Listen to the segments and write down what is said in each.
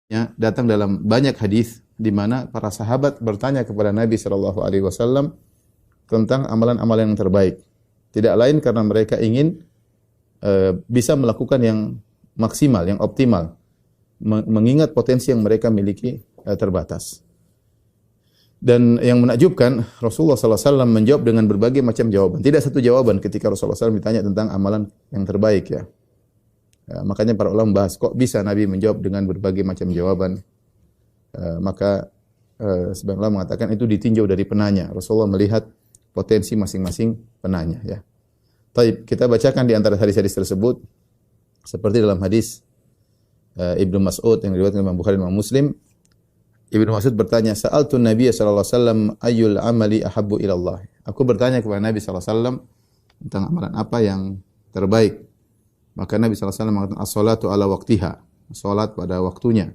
Ya, datang dalam banyak hadis di mana para sahabat bertanya kepada Nabi sallallahu alaihi wasallam tentang amalan-amalan yang terbaik. Tidak lain karena mereka ingin bisa melakukan yang maksimal, yang optimal, mengingat potensi yang mereka miliki terbatas. Dan yang menakjubkan, Rasulullah sallallahu alaihi wasallam menjawab dengan berbagai macam jawaban. Tidak satu jawaban ketika Rasulullah SAW ditanya tentang amalan yang terbaik, ya. Makanya para ulama bahas kok bisa Nabi menjawab dengan berbagai macam jawaban. Maka sebagian ulama mengatakan itu ditinjau dari penanya. Rasulullah melihat potensi masing-masing penanya, ya. Baik, kita bacakan di antara hadis-hadis tersebut seperti dalam hadis Ibnu Mas'ud yang diriwayatkan Imam Bukhari dan Imam Muslim. Ibnu Mas'ud bertanya, "Sa'altu Nabiy sallallahu alaihi wasallam ayyul amali ahabbu ila Allah?" Aku bertanya kepada Nabi sallallahu alaihi wasallam tentang amalan apa yang terbaik. Maka Nabi sallallahu alaihi wasallam mengatakan as-salatu ala waqtiha, salat pada waktunya.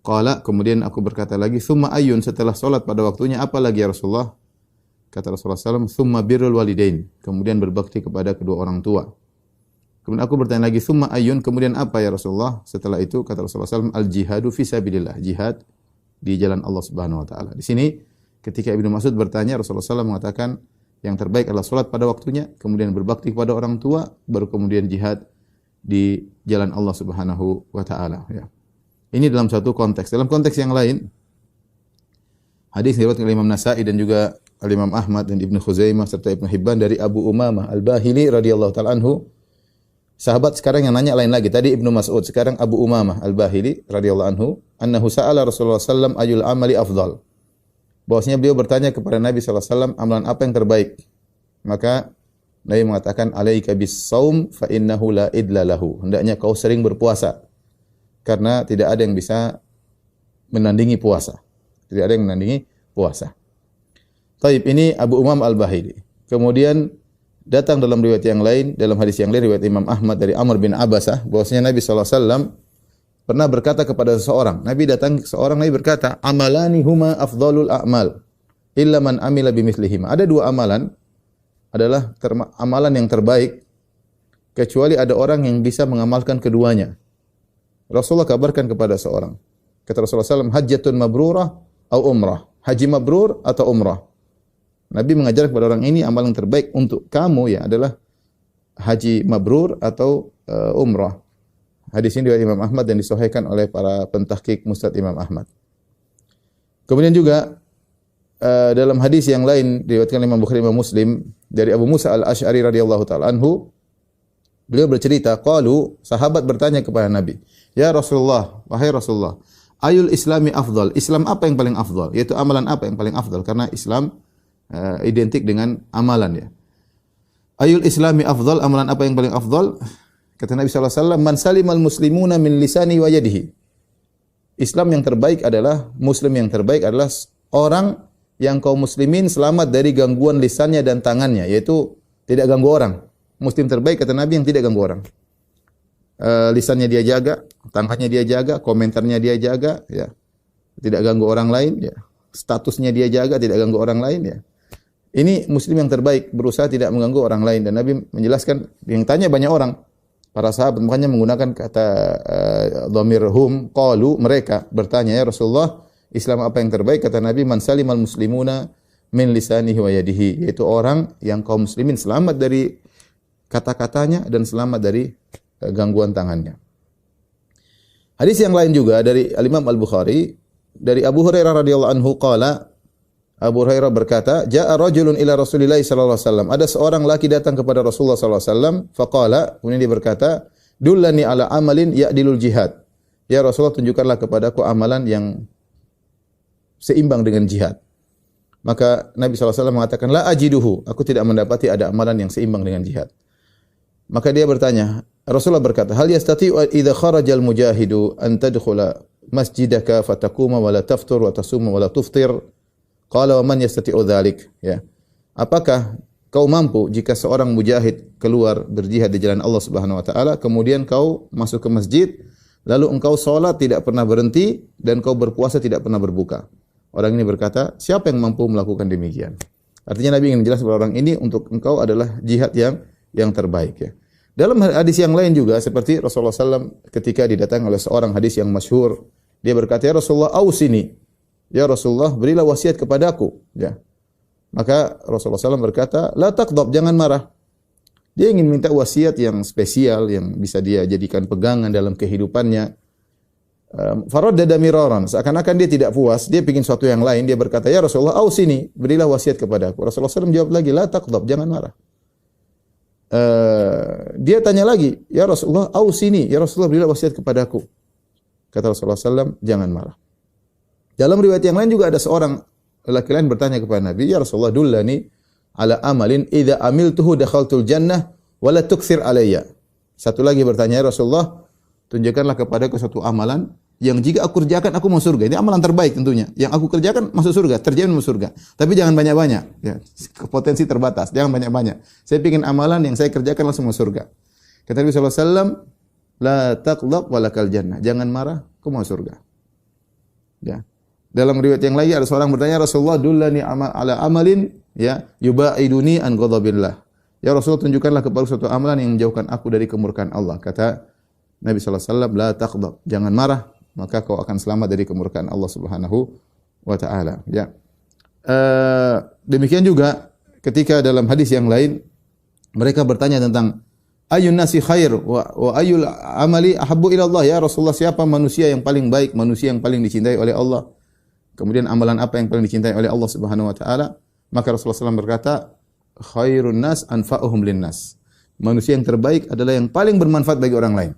Qala, kemudian aku berkata lagi, "Tsumma ayyun?" Setelah salat pada waktunya apa lagi ya Rasulullah? Kata Rasulullah SAW, "Tsumma birrul walidain." Kemudian berbakti kepada kedua orang tua. Kemudian aku bertanya lagi, "Tsumma ayyun?" Kemudian apa ya Rasulullah? Setelah itu kata Rasulullah SAW, "Al-jihadu fi sabilillah." Jihad di jalan Allah Subhanahu wa taala. Di sini ketika Ibnu Mas'ud bertanya, Rasulullah SAW mengatakan yang terbaik adalah salat pada waktunya, kemudian berbakti kepada orang tua, baru kemudian jihad di jalan Allah Subhanahu wa taala, ya. Ini dalam satu konteks. Dalam konteks yang lain, hadis diriwayatkan oleh Imam Nasa'i dan juga Imam Ahmad dan Ibnu Khuzaimah serta Ibnu Hibban dari Abu Umamah Al-Bahili radhiyallahu taala anhu. Sahabat sekarang yang nanya lain lagi. Tadi Ibnu Mas'ud, sekarang Abu Umamah Al-Bahili radhiyallahu anhu, annahu sa'ala Rasulullah sallallahu alaihi wasallam ayyul amali afdal. Bahwasanya beliau bertanya kepada Nabi sallallahu alaihi wasallam, amalan apa yang terbaik? Maka Nabi mengatakan, "Alaika bis-shaum fa innahu la idla lahu." Hendaknya kau sering berpuasa karena tidak ada yang bisa menandingi puasa. Tidak ada yang menandingi puasa. Taib, ini Abu Umam Al-Bahili. Kemudian datang dalam riwayat yang lain, dalam hadis yang lain riwayat Imam Ahmad dari Amr bin Abbasah, bahwasanya Nabi sallallahu alaihi wasallam pernah berkata kepada seseorang. Nabi datang ke seorang, Nabi berkata, "Amalani huma afdhalul a'mal illa man amila bimithlihima." Ada dua amalan adalah amalan yang terbaik kecuali ada orang yang bisa mengamalkan keduanya. Rasulullah kabarkan kepada seorang. Kata Rasulullah SAW, "Hajjatun mabrurah atau umrah." Haji mabrur atau umrah. Nabi mengajar kepada orang ini amalan terbaik untuk kamu ya adalah haji mabrur atau umrah. Hadis ini riwayat Imam Ahmad dan disahihkan oleh para pentahqiq Musnad Imam Ahmad. Kemudian juga dalam hadis yang lain diriwayatkan Imam Bukhari Imam Muslim dari Abu Musa Al-Asy'ari radhiyallahu taala anhu, beliau bercerita, qalu, sahabat bertanya kepada Nabi, "Ya Rasulullah, wahai Rasulullah, ayul islami afdal?" Islam apa yang paling afdal? Yaitu amalan apa yang paling afdal? Karena Islam identik dengan amalan, ya. Ayul islami afdal, amalan apa yang paling afdal? Kata Nabi sallallahu alaihi wasallam, "Man salimal muslimuna min lisani wa yadihi." Islam yang terbaik adalah, muslim yang terbaik adalah orang yang kaum muslimin selamat dari gangguan lisannya dan tangannya, yaitu tidak ganggu orang. Muslim terbaik kata Nabi yang tidak ganggu orang. Lisannya dia jaga, tangannya dia jaga, komentarnya dia jaga, ya. Tidak ganggu orang lain, ya. Statusnya dia jaga, tidak ganggu orang lain, ya. Ini muslim yang terbaik, berusaha tidak mengganggu orang lain. Dan Nabi menjelaskan, yang tanya banyak orang, para sahabat, makanya menggunakan kata dhamir hum, qalu, mereka bertanya, "Ya Rasulullah, Islam apa yang terbaik?" Kata Nabi, "Man salimal muslimuna min lisanihi wa yadihi." Yaitu orang yang kaum muslimin selamat dari kata-katanya dan selamat dari gangguan tangannya. Hadis yang lain juga dari Al-Imam Al-Bukhari dari Abu Hurairah radhiyallahu anhu qala, Abu Hurairah berkata, "Ja'a rajulun ila Rasulillah sallallahu alaihi wasallam." Ada seorang laki datang kepada Rasulullah sallallahu alaihi wasallam, faqala, kemudian dia berkata, "Dullani ala amalin ya'dilul jihad." Ya Rasulullah, tunjukkanlah kepadaku amalan yang seimbang dengan jihad. Maka Nabi sallallahu alaihi wasallam mengatakan, "La ajiduhu." Aku tidak mendapati ada amalan yang seimbang dengan jihad. Maka dia bertanya, Rasulullah berkata, "Hal yastati'u idza kharajal mujahidu an tadkhula masjidaka fatakuma wa la taftur wa tasuma wa la tuftir?" Qala, "Wa man yastati'u dzalik?" Ya. Apakah kau mampu jika seorang mujahid keluar berjihad di jalan Allah Subhanahu wa taala, kemudian kau masuk ke masjid, lalu engkau salat tidak pernah berhenti dan kau berpuasa tidak pernah berbuka? Orang ini berkata, "Siapa yang mampu melakukan demikian?" Artinya Nabi ingin menjelaskan kepada orang ini, untuk engkau adalah jihad yang terbaik, ya. Dalam hadis yang lain juga seperti Rasulullah SAW ketika didatangi oleh seorang, hadis yang masyhur Dia berkata, "Ya Rasulullah, ausini." Ya Rasulullah, berilah wasiat kepadaku. Ya. Maka Rasulullah SAW berkata, "La taghdab, jangan marah." Dia ingin minta wasiat yang spesial, yang bisa dia jadikan pegangan dalam kehidupannya. Faraddada miraran, seakan-akan dia tidak puas, dia ingin sesuatu yang lain. Dia berkata, "Ya Rasulullah, ausini, berilah wasiat kepadaku." Rasulullah SAW jawab lagi, "La taghdab, jangan marah." Dia tanya lagi, "Ya Rasulullah, ausini, ya Rasulullah, berilah wasiat kepadaku." Kata Rasulullah SAW, "Jangan marah." Dalam riwayat yang lain juga ada seorang lelaki lain bertanya kepada Nabi, "Ya Rasulullah, dullani ala amalin idza amiltuhu dakhaltul jannah wa la tukthir alayya." Satu lagi bertanya, "Ya Rasulullah, tunjukkanlah kepadaku suatu amalan yang jika aku kerjakan aku masuk surga." Ini amalan terbaik tentunya. Yang aku kerjakan masuk surga, terjamin masuk surga. Tapi jangan banyak-banyak, ya. Potensi terbatas, jangan banyak-banyak. Saya ingin amalan yang saya kerjakan langsung masuk surga. Kata Nabi sallallahu alaihi wasallam, "La taqlaq walakal jannah." Jangan marah, kau masuk surga. Ya. Dalam riwayat yang lain ada seorang bertanya, "Rasulullah, dullani ala amalin ya yubaiduni an ghadabillah." Ya Rasulullah, tunjukkanlah kepada suatu amalan yang menjauhkan aku dari kemurkaan Allah. Kata Nabi sallallahu alaihi wasallam, "La taghdab." Jangan marah, maka kau akan selamat dari kemurkaan Allah Subhanahu wa taala, ya. Demikian juga ketika dalam hadis yang lain mereka bertanya tentang ayun nasi khair wa ayul amali ahabbu ila Allah. Ya Rasulullah, siapa manusia yang paling baik, manusia yang paling dicintai oleh Allah? Kemudian amalan apa yang paling dicintai oleh Allah Subhanahu wa taala? Maka Rasulullah SAW berkata, "Khairun nas anfa'uhum linnas." Manusia yang terbaik adalah yang paling bermanfaat bagi orang lain.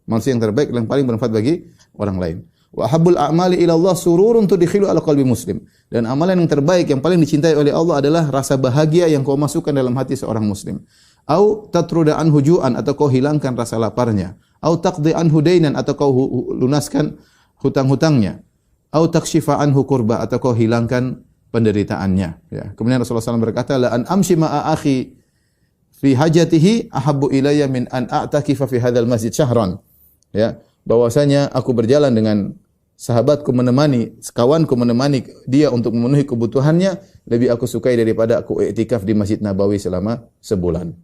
Manusia yang terbaik adalah yang paling bermanfaat bagi orang lain. Wa habbul a'mali ila Allah sururun tudkhilu ala qalbi muslim. Dan amalan yang terbaik yang paling dicintai oleh Allah adalah rasa bahagia yang kau masukkan dalam hati seorang muslim. Au tatruda anhu ju'an, atau kau hilangkan rasa laparnya. Au taqdi anhu dainan, atau kau lunaskan hutang-hutangnya. Au takshifa anhu kurba, atau kau hilangkan penderitaannya. Ya. Kemudian Rasulullah SAW berkata, "La an amshi ma'a akhi fi hajatihi ahabbu ilayya min an a'takifa fi hadzal masjid syahran." Ya, bahwasanya aku berjalan dengan sahabatku menemani, sekawanku menemani dia untuk memenuhi kebutuhannya, lebih aku sukai daripada aku iktikaf di Masjid Nabawi selama sebulan.